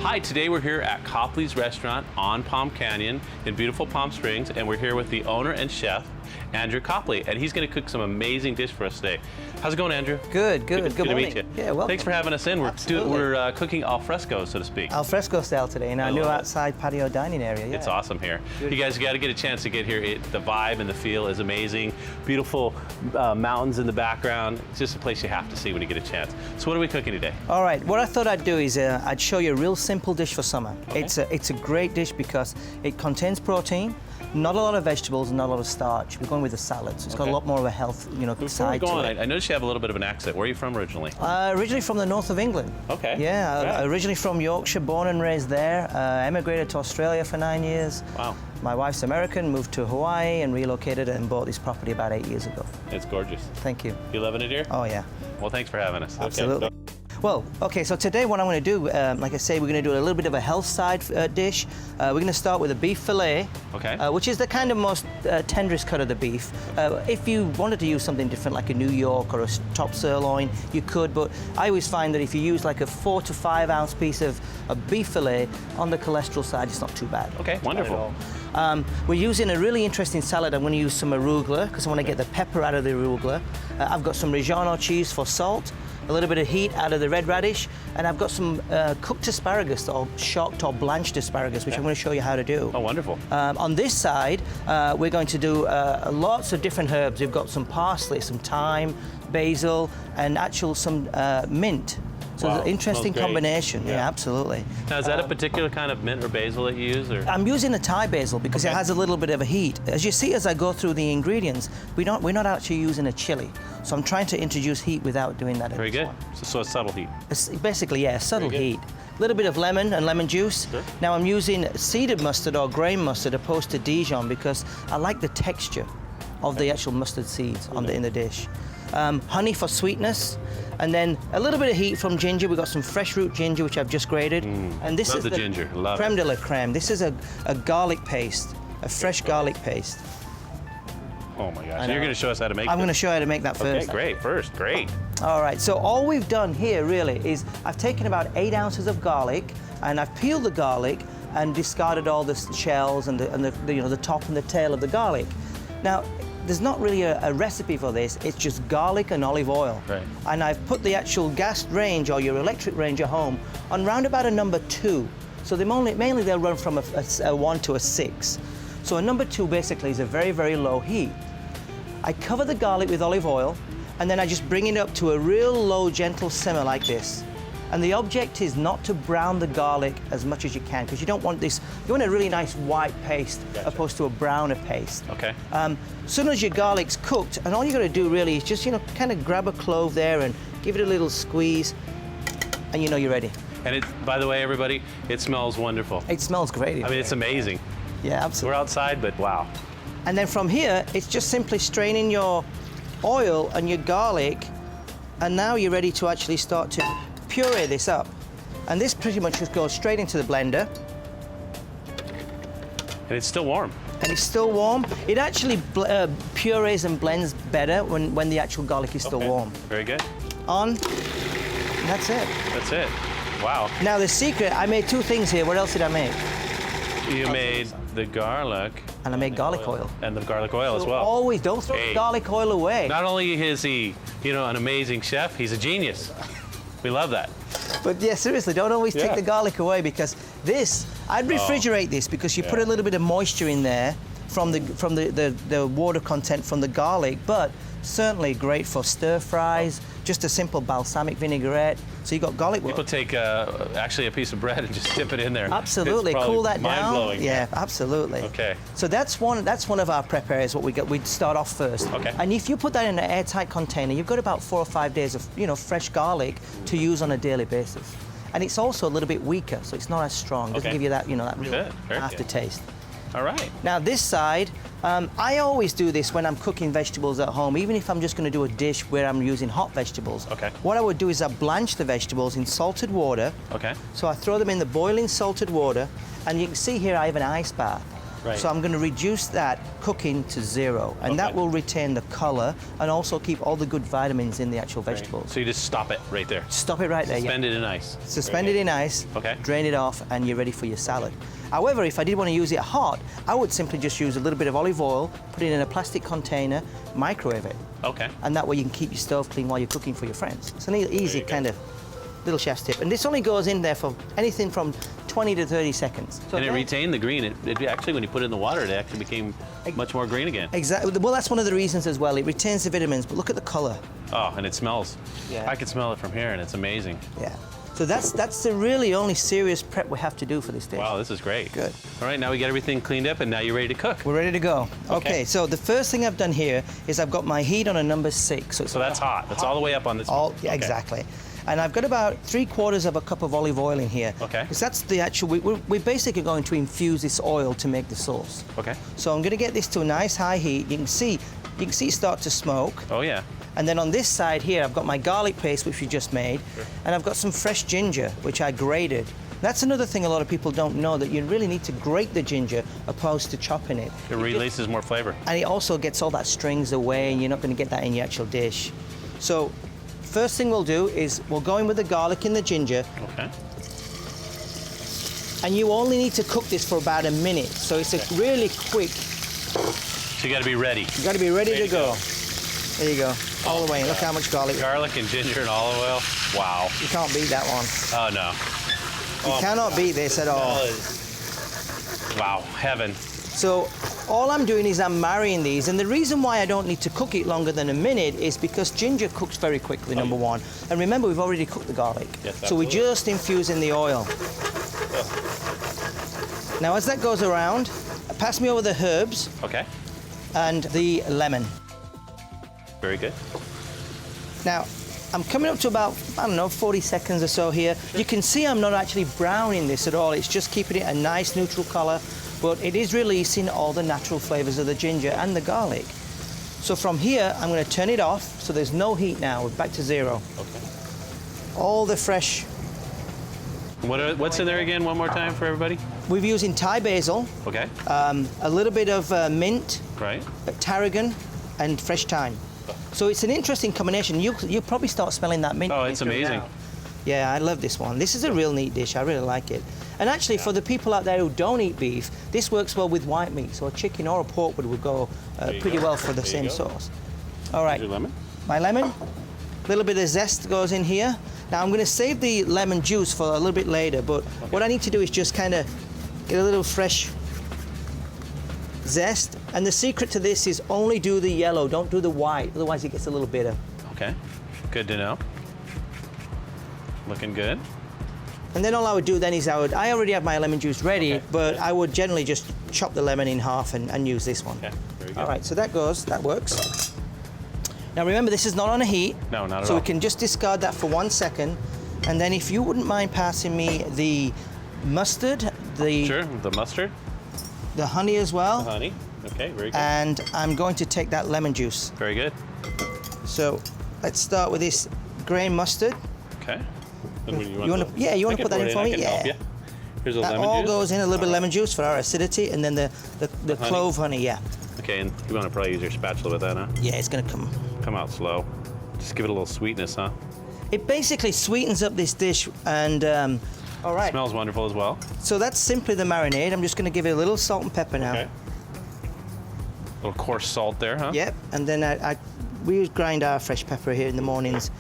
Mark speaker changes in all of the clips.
Speaker 1: Hi, today we're here at Copley's Restaurant on Palm Canyon in beautiful Palm Springs, and we're here with the owner and chef, Andrew Copley, and he's going to cook some amazing dish for us today. How's it going, Andrew?
Speaker 2: Good
Speaker 1: Good
Speaker 2: morning.
Speaker 1: to meet you.
Speaker 2: Yeah, welcome.
Speaker 1: Thanks for having us in. We're cooking al fresco, so to speak.
Speaker 2: Al fresco style today in our new outside patio dining area. Yeah.
Speaker 1: It's awesome here.
Speaker 2: Good.
Speaker 1: You guys got to get a chance to get here. The vibe and the feel is amazing. Beautiful mountains in the background. It's just a place you have to see when you get a chance. So what are we cooking today?
Speaker 2: All right, what I thought I'd do is I'd show you a real simple dish for summer.
Speaker 1: Okay.
Speaker 2: It's a great dish because it contains protein, not a lot of vegetables, not a lot of starch. We're going with a salad, so it's got a lot more of a health, side to it.
Speaker 1: I noticed you have a little bit of an accent. Where are you from originally?
Speaker 2: Originally from the north of England.
Speaker 1: Okay.
Speaker 2: Yeah, originally from Yorkshire, born and raised there. Emigrated to Australia for 9 years.
Speaker 1: Wow.
Speaker 2: My wife's American, moved to Hawaii and relocated and bought this property about 8 years ago.
Speaker 1: It's gorgeous.
Speaker 2: Thank you.
Speaker 1: You loving it here?
Speaker 2: Oh, yeah.
Speaker 1: Well, thanks for having us.
Speaker 2: Absolutely.
Speaker 1: Okay.
Speaker 2: Well, okay, so today what I'm going to do, like I say, we're going to do a little bit of a health side dish. We're going to start with a beef fillet, which is the kind of most tenderest cut of the beef. If you wanted to use something different, like a New York or a top sirloin, you could, but I always find that if you use like a 4 to 5 ounce piece of beef fillet, on the cholesterol side, it's not too bad.
Speaker 1: Okay, wonderful.
Speaker 2: We're using a really interesting salad. I'm going to use some arugula because I want to get the pepper out of the arugula. I've got some Reggiano cheese for salt, a little bit of heat out of the red radish, and I've got some cooked asparagus or shocked or blanched asparagus, which I'm going to show you how to do.
Speaker 1: Oh, wonderful.
Speaker 2: On this side, we're going to do lots of different herbs. We've got some parsley, some thyme, basil, and some mint. So it's an interesting combination. Yeah, absolutely.
Speaker 1: Now, is that a particular kind of mint or basil that you use? Or?
Speaker 2: I'm using the Thai basil because it has a little bit of a heat. As you see, as I go through the ingredients, we're not actually using a chili. So I'm trying to introduce heat without doing that.
Speaker 1: Very good. So a subtle heat.
Speaker 2: It's basically, yeah, subtle heat. A little bit of lemon and lemon juice.
Speaker 1: Sure.
Speaker 2: Now I'm using seeded mustard or grain mustard opposed to Dijon because I like the texture of the actual mustard seeds in the dish. Honey for sweetness, and then a little bit of heat from ginger. We've got some fresh root ginger, which I've just grated. And this is the
Speaker 1: ginger. Love
Speaker 2: creme
Speaker 1: it.
Speaker 2: de la creme. This is a garlic paste, a fresh garlic paste.
Speaker 1: Oh my gosh, you're going to show us how to make
Speaker 2: I'm going to show you how to make that first.
Speaker 1: Okay, great.
Speaker 2: All right, so all we've done here really is I've taken about 8 ounces of garlic and I've peeled the garlic and discarded all the shells and the top and the tail of the garlic. Now, there's not really a recipe for this, it's just garlic and olive oil.
Speaker 1: Right.
Speaker 2: And I've put the actual gas range or your electric range at home on round about a number 2. So mainly they'll run from a 1 to a 6. So a number 2 basically is a very, very low heat. I cover the garlic with olive oil and then I just bring it up to a real low, gentle simmer like this. And the object is not to brown the garlic as much as you can because you don't want this, you want a really nice white paste opposed to a browner paste.
Speaker 1: Okay.
Speaker 2: As soon as your garlic's cooked, and all you got to do really is just, kind of grab a clove there and give it a little squeeze and you're ready.
Speaker 1: And by the way, everybody, it smells wonderful.
Speaker 2: It smells great.
Speaker 1: I mean, it's amazing.
Speaker 2: Yeah, absolutely.
Speaker 1: We're outside, but wow.
Speaker 2: And then from here, it's just simply straining your oil and your garlic, and now you're ready to actually start to puree this up. And this pretty much just goes straight into the blender.
Speaker 1: And it's still warm.
Speaker 2: And it's still warm. It actually purees and blends better when the actual garlic is still warm.
Speaker 1: Very good.
Speaker 2: On, and that's it.
Speaker 1: That's it. Wow.
Speaker 2: Now the secret, I made 2 things here. What else did I make?
Speaker 1: You made the garlic.
Speaker 2: And I made garlic oil.
Speaker 1: And the garlic oil as well.
Speaker 2: Always don't throw the garlic oil away.
Speaker 1: Not only is he, an amazing chef, he's a genius. We love that.
Speaker 2: But yeah, seriously, don't always take the garlic away because I'd refrigerate this because you put a little bit of moisture in there from the water content from the garlic, but certainly great for stir fries, just a simple balsamic vinaigrette. So you got garlic.
Speaker 1: People take actually a piece of bread and just dip it in there.
Speaker 2: Absolutely, cool that down.
Speaker 1: Mind-blowing.
Speaker 2: Yeah, absolutely.
Speaker 1: Okay.
Speaker 2: So that's one of our prep areas. What we'd start off first.
Speaker 1: Okay.
Speaker 2: And if you put that in an airtight container, you've got about 4 or 5 days of fresh garlic to use on a daily basis. And it's also a little bit weaker, so it's not as strong. It doesn't give you that that real aftertaste.
Speaker 1: All right.
Speaker 2: Now this side, I always do this when I'm cooking vegetables at home, even if I'm just going to do a dish where I'm using hot vegetables.
Speaker 1: Okay.
Speaker 2: What I would do is I blanch the vegetables in salted water.
Speaker 1: Okay.
Speaker 2: So I throw them in the boiling salted water, and you can see here I have an ice bath.
Speaker 1: Right.
Speaker 2: So I'm going to reduce that cooking to 0, and that will retain the color and also keep all the good vitamins in the actual vegetables.
Speaker 1: So you just stop it right there.
Speaker 2: Stop it right there.
Speaker 1: Suspend it in ice.
Speaker 2: Suspend it in ice.
Speaker 1: Okay.
Speaker 2: Drain it off, and you're ready for your salad. However, if I did want to use it hot, I would simply just use a little bit of olive oil, put it in a plastic container, microwave it.
Speaker 1: Okay.
Speaker 2: And that way you can keep your stove clean while you're cooking for your friends. It's an easy kind of little chef's tip. And this only goes in there for anything from 20 to 30 seconds. So
Speaker 1: and it retained the green. It actually, when you put it in the water, it actually became much more green again.
Speaker 2: Exactly. Well, that's one of the reasons as well. It retains the vitamins, but look at the color.
Speaker 1: Oh, and it smells.
Speaker 2: Yeah.
Speaker 1: I can smell it from here, and it's amazing.
Speaker 2: Yeah. So that's the really only serious prep we have to do for this dish.
Speaker 1: Wow, this is great.
Speaker 2: Good.
Speaker 1: All right, now we get everything cleaned up, and now you're ready to cook.
Speaker 2: We're ready to go.
Speaker 1: Okay.
Speaker 2: Okay, so the first thing I've done here is I've got my heat on a number 6.
Speaker 1: So that's hot. That's all the way up on this.
Speaker 2: Yeah,
Speaker 1: Okay.
Speaker 2: exactly. And I've got about 3/4 of a cup of olive oil in here.
Speaker 1: Okay.
Speaker 2: Because that's the actual, we're basically going to infuse this oil to make the sauce.
Speaker 1: Okay.
Speaker 2: So I'm going to get this to a nice high heat. You can see it start to smoke.
Speaker 1: Oh, yeah.
Speaker 2: And then on this side here, I've got my garlic paste, which we just made, and I've got some fresh ginger, which I grated. That's another thing a lot of people don't know, that you really need to grate the ginger opposed to chopping it.
Speaker 1: It releases more flavor.
Speaker 2: And it also gets all that strings away, and you're not going to get that in your actual dish. So first thing we'll do is we'll go in with the garlic and the ginger.
Speaker 1: Okay.
Speaker 2: And you only need to cook this for about a minute. So it's a really quick.
Speaker 1: So you got to be ready.
Speaker 2: You got to be ready to go. There you go. All the way. Look how much garlic.
Speaker 1: Garlic and ginger and olive oil. Wow.
Speaker 2: You can't beat that one.
Speaker 1: Oh, no.
Speaker 2: You cannot beat this at all.
Speaker 1: Wow, heaven.
Speaker 2: So all I'm doing is I'm marrying these, and the reason why I don't need to cook it longer than a minute is because ginger cooks very quickly, number one. And remember, we've already cooked the garlic.
Speaker 1: Yes,
Speaker 2: so we're just infusing the oil. Now as that goes around, pass me over the herbs
Speaker 1: Okay.
Speaker 2: and the lemon.
Speaker 1: Very good.
Speaker 2: Now, I'm coming up to about, I don't know, 40 seconds or so here. You can see I'm not actually browning this at all. It's just keeping it a nice neutral color, but it is releasing all the natural flavors of the ginger and the garlic. So from here, I'm going to turn it off, so there's no heat now. We're back to 0.
Speaker 1: Okay.
Speaker 2: All the fresh.
Speaker 1: What's in there again, one more time for everybody?
Speaker 2: We're using Thai basil,
Speaker 1: Okay.
Speaker 2: a little bit of mint,
Speaker 1: Right.
Speaker 2: tarragon, and fresh thyme. So it's an interesting combination. You'll probably start smelling that mint.
Speaker 1: Oh, it's amazing.
Speaker 2: Yeah, I love this one. This is a real neat dish. I really like it. And actually, for the people out there who don't eat beef, this works well with white meat. So a chicken or a pork would go pretty well for the same sauce. All right.
Speaker 1: Your lemon?
Speaker 2: My lemon. A little bit of zest goes in here. Now I'm going to save the lemon juice for a little bit later, but what I need to do is just kind of get a little fresh zest. And the secret to this is only do the yellow, don't do the white, otherwise it gets a little bitter.
Speaker 1: Okay. Good to know. Looking good.
Speaker 2: And then all I would do then is I already have my lemon juice ready,
Speaker 1: Okay.
Speaker 2: but I would generally just chop the lemon in half and use this one.
Speaker 1: Okay. Very good.
Speaker 2: All right, so that works. Now remember, this is not on a heat.
Speaker 1: No, not at
Speaker 2: so
Speaker 1: all.
Speaker 2: we can just discard that for 1 second. And then if you wouldn't mind passing me the mustard,
Speaker 1: Sure. The mustard.
Speaker 2: the honey as well.
Speaker 1: The honey. Okay. Very good.
Speaker 2: And I'm going to take that lemon juice.
Speaker 1: Very good.
Speaker 2: So let's start with this grain mustard.
Speaker 1: Okay.
Speaker 2: You want to put that in for me?
Speaker 1: I can help you. Here's a
Speaker 2: That
Speaker 1: lemon
Speaker 2: all
Speaker 1: juice.
Speaker 2: goes in, a little bit of lemon juice for our acidity, and then the clove honey, yeah.
Speaker 1: Okay, and you want to probably use your spatula with that, huh?
Speaker 2: Yeah, it's gonna come
Speaker 1: out slow. Just give it a little sweetness, huh?
Speaker 2: It basically sweetens up this dish, and all right.
Speaker 1: Smells wonderful as well.
Speaker 2: So that's simply the marinade. I'm just going to give it a little salt and pepper now.
Speaker 1: Okay. A little coarse salt there, huh?
Speaker 2: Yep. And then we grind our fresh pepper here in the mornings.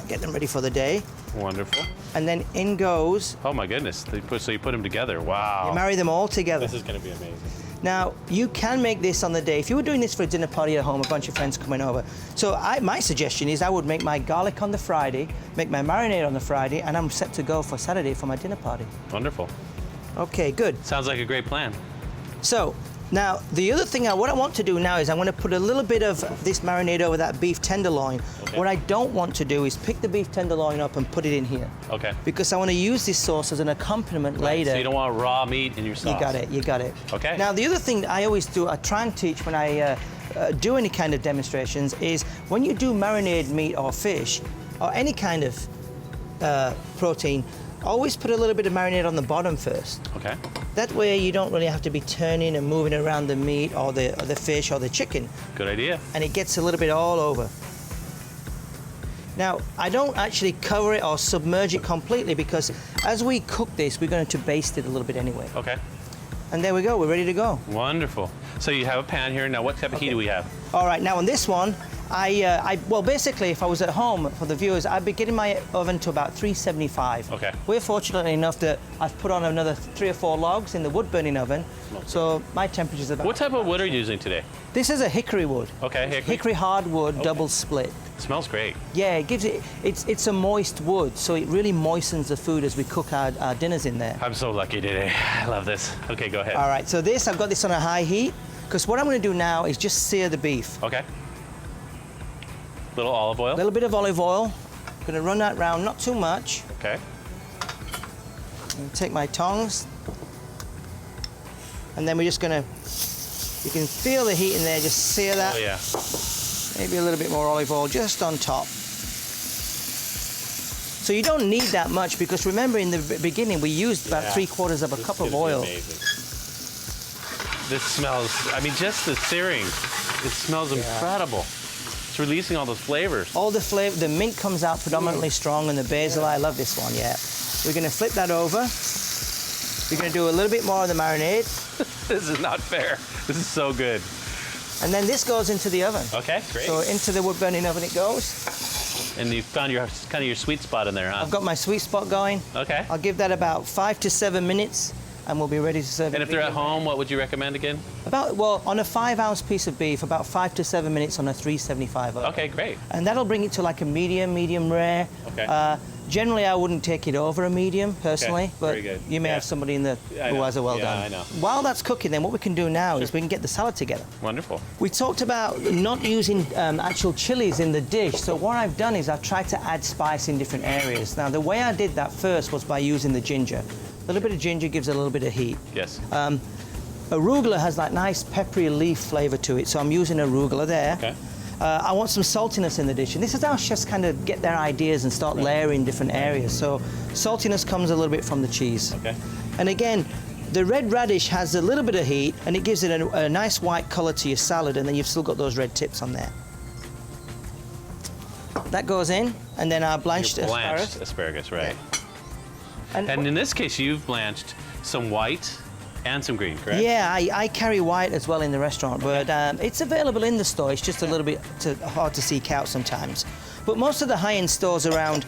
Speaker 2: Get them ready for the day.
Speaker 1: Wonderful.
Speaker 2: And then in goes.
Speaker 1: Oh my goodness! So you put them together. Wow.
Speaker 2: You marry them all together.
Speaker 1: This is going to be amazing.
Speaker 2: Now, you can make this on the day. If you were doing this for a dinner party at home, a bunch of friends coming over. So my suggestion is I would make my garlic on the Friday, make my marinade on the Friday, and I'm set to go for Saturday for my dinner party.
Speaker 1: Wonderful.
Speaker 2: Okay, good.
Speaker 1: Sounds like a great plan.
Speaker 2: So, now, the other thing, what I want to do now is I'm going to put a little bit of this marinade over that beef tenderloin.
Speaker 1: Okay.
Speaker 2: What I don't want to do is pick the beef tenderloin up and put it in here.
Speaker 1: Okay.
Speaker 2: Because I want to use this sauce as an accompaniment later.
Speaker 1: So you don't want raw meat in your sauce.
Speaker 2: You got it.
Speaker 1: Okay.
Speaker 2: Now, the other thing I always do, I try and teach when I do any kind of demonstrations, is when you do marinade meat or fish, or any kind of protein, always put a little bit of marinade on the bottom first.
Speaker 1: Okay.
Speaker 2: That way you don't really have to be turning and moving around the meat or the fish or the chicken.
Speaker 1: Good idea.
Speaker 2: And it gets a little bit all over. Now, I don't actually cover it or submerge it completely because as we cook this, we're going to baste it a little bit anyway.
Speaker 1: Okay.
Speaker 2: And there we go, we're ready to go.
Speaker 1: Wonderful. So you have a pan here. Now, what type of heat do we have?
Speaker 2: All right, now on this one, well, basically, if I was at home, for the viewers, I'd be getting my oven to about 375.
Speaker 1: Okay.
Speaker 2: We're fortunate enough that I've put on another 3 or 4 logs in the wood-burning oven, so my temperature's about...
Speaker 1: What type of wood are you using today?
Speaker 2: This is a hickory wood.
Speaker 1: Okay, hickory.
Speaker 2: Hickory hardwood, double split.
Speaker 1: Smells great.
Speaker 2: Yeah, it gives it, it's a moist wood, so it really moistens the food as we cook our dinners in there.
Speaker 1: I'm so lucky today. I love this. Okay, go ahead.
Speaker 2: All right, so I've got this on a high heat, because what I'm going to do now is just sear the beef.
Speaker 1: Okay. Little olive oil.
Speaker 2: A little bit of olive oil. Going to run that round, not too much.
Speaker 1: Okay.
Speaker 2: Take my tongs, and then we're just going to, you can feel the heat in there, just sear that.
Speaker 1: Oh, yeah.
Speaker 2: Maybe a little bit more olive oil just on top. So you don't need that much because remember in the beginning we used about 3/4 of a cup of oil.
Speaker 1: This smells, I mean, just the searing, it smells incredible. It's releasing all those flavors.
Speaker 2: All the flavor, the mint comes out predominantly strong and the basil, I love this one, yeah. We're going to flip that over. We're going to do a little bit more of the marinade.
Speaker 1: This is not fair. This is so good.
Speaker 2: And then this goes into the oven.
Speaker 1: Okay, great.
Speaker 2: So into the wood burning oven it goes.
Speaker 1: And you found your kind of your sweet spot in there, huh?
Speaker 2: I've got my sweet spot going.
Speaker 1: Okay.
Speaker 2: I'll give that about 5 to 7 minutes and we'll be ready to serve it.
Speaker 1: And if they're at home, what would you recommend again?
Speaker 2: Well, on a 5-ounce piece of beef, about 5 to 7 minutes on a 375 oven.
Speaker 1: Okay, great.
Speaker 2: And that'll bring it to like a medium rare.
Speaker 1: Okay.
Speaker 2: Generally, I wouldn't take it over a medium, personally,
Speaker 1: Okay,
Speaker 2: but
Speaker 1: very good.
Speaker 2: you may have somebody who has a well done.
Speaker 1: I know.
Speaker 2: While that's cooking, then what we can do now is we can get the salad together.
Speaker 1: Wonderful.
Speaker 2: We talked about not using actual chilies in the dish, so what I've done is I've tried to add spice in different areas. Now, the way I did that first was by using the ginger. A little bit of ginger gives a little bit of heat.
Speaker 1: Yes.
Speaker 2: Arugula has that nice peppery leaf flavor to it, so I'm using arugula there.
Speaker 1: Okay.
Speaker 2: I want some saltiness in the dish, and this is how chefs kind of get their ideas and start layering different areas. So saltiness comes a little bit from the cheese.
Speaker 1: Okay.
Speaker 2: And again, the red radish has a little bit of heat, and it gives it a nice white color to your salad, and then you've still got those red tips on there. That goes in, and then our blanched
Speaker 1: asparagus, right.
Speaker 2: Yeah.
Speaker 1: And in this case, you've blanched some white and some green, correct?
Speaker 2: Yeah, I carry white as well in the restaurant, but it's available in the store. It's just a little bit hard to seek out sometimes. But most of the high-end stores around,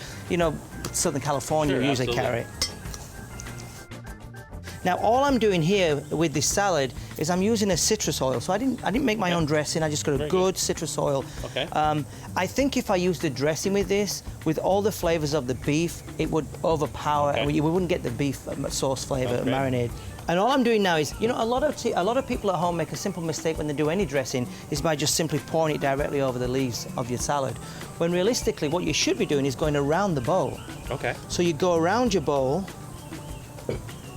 Speaker 2: Southern California usually carry it. Now, all I'm doing here with this salad is I'm using a citrus oil. So I didn't make my own dressing. I just got a good citrus oil.
Speaker 1: Okay.
Speaker 2: I think if I used the dressing with this, with all the flavors of the beef, it would overpower.
Speaker 1: Okay.
Speaker 2: We wouldn't get the beef sauce flavor, marinade. And all I'm doing now is, a lot of people at home make a simple mistake when they do any dressing is by just simply pouring it directly over the leaves of your salad. When realistically, what you should be doing is going around the bowl.
Speaker 1: Okay.
Speaker 2: So you go around your bowl,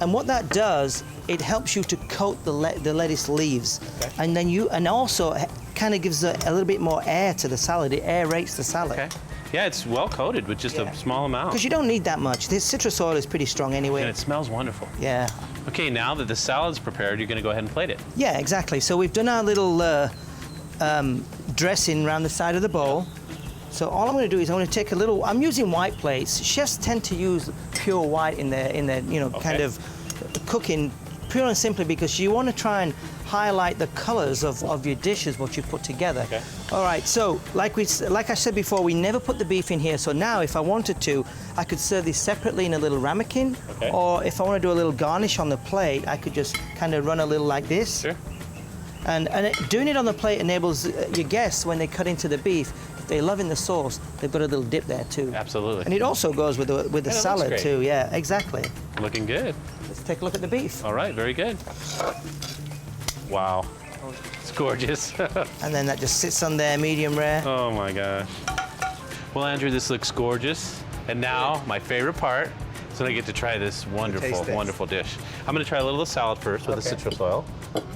Speaker 2: and what that does, it helps you to coat the lettuce leaves, and then and also kind of gives a little bit more air to the salad. It aerates the salad.
Speaker 1: Okay. Yeah, it's well coated with just a small amount.
Speaker 2: Because you don't need that much. This citrus oil is pretty strong anyway.
Speaker 1: And it smells wonderful.
Speaker 2: Yeah.
Speaker 1: Okay, now that the salad's prepared, you're going to go ahead and plate it.
Speaker 2: Yeah, exactly. So we've done our little dressing around the side of the bowl. So all I'm going to do is I'm going to take a little. I'm using white plates. Chefs tend to use pure white in their kind of cooking, pure and simply because you want to try and highlight the colors of your dishes, what you put together.
Speaker 1: Okay.
Speaker 2: All right. So like I said before, we never put the beef in here. So now, if I wanted to, I could serve this separately in a little ramekin, or if I want to do a little garnish on the plate, I could just kind of run a little like this.
Speaker 1: Sure.
Speaker 2: And doing it on the plate enables your guests, when they cut into the beef, if they're loving the sauce, they've got a little dip there too.
Speaker 1: Absolutely.
Speaker 2: And it also goes with the salad too. Yeah, exactly.
Speaker 1: Looking good.
Speaker 2: Let's take a look at the beef.
Speaker 1: All right, very good. Wow, it's gorgeous.
Speaker 2: And then that just sits on there, medium rare.
Speaker 1: Oh my gosh. Well, Andrew, this looks gorgeous. And now, my favorite part, so I get to try this wonderful dish. I'm gonna try a little of the salad first with the citrus oil.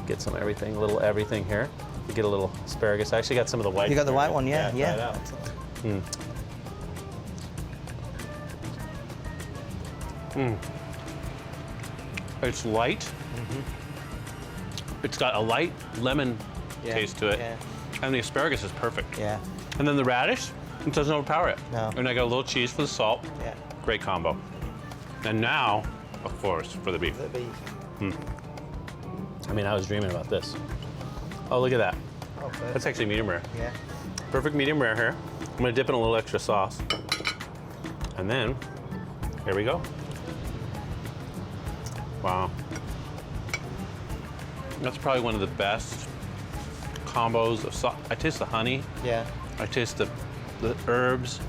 Speaker 1: Get some everything, a little everything here. Get a little asparagus. I actually got some of the white.
Speaker 2: You got the white one, yeah.
Speaker 1: Try it out. It's light. It's got a light lemon taste to it.
Speaker 2: Yeah.
Speaker 1: And the asparagus is perfect.
Speaker 2: Yeah.
Speaker 1: And then the radish, it doesn't overpower it.
Speaker 2: No.
Speaker 1: And I got a little cheese for the salt.
Speaker 2: Yeah.
Speaker 1: Great combo. And now, of course, for the beef.
Speaker 2: The beef.
Speaker 1: I mean, I was dreaming about this. Oh, look at that.
Speaker 2: Oh, perfect.
Speaker 1: That's actually medium rare.
Speaker 2: Yeah.
Speaker 1: Perfect medium rare here. I'm gonna dip in a little extra sauce. And then, here we go. Wow. That's probably one of the best combos of sauce. I taste the honey.
Speaker 2: Yeah.
Speaker 1: I taste the herbs.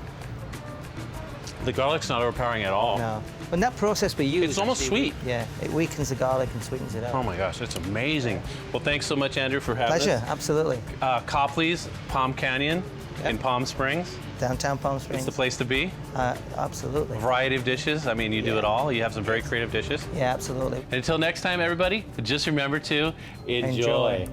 Speaker 1: The garlic's not overpowering at all.
Speaker 2: No. When that process we use,
Speaker 1: It's almost
Speaker 2: actually,
Speaker 1: sweet.
Speaker 2: Yeah. It weakens the garlic and sweetens it up.
Speaker 1: Oh my gosh, it's amazing. Well, thanks so much, Andrew, for having
Speaker 2: Pleasure.
Speaker 1: us.
Speaker 2: Absolutely.
Speaker 1: Copley's Palm Canyon in Palm Springs.
Speaker 2: Downtown Palm Springs.
Speaker 1: It's the place to be.
Speaker 2: Absolutely.
Speaker 1: Variety of dishes. I mean, you do it all. You have some very creative dishes.
Speaker 2: Yeah, absolutely.
Speaker 1: And until next time, everybody, just remember to enjoy.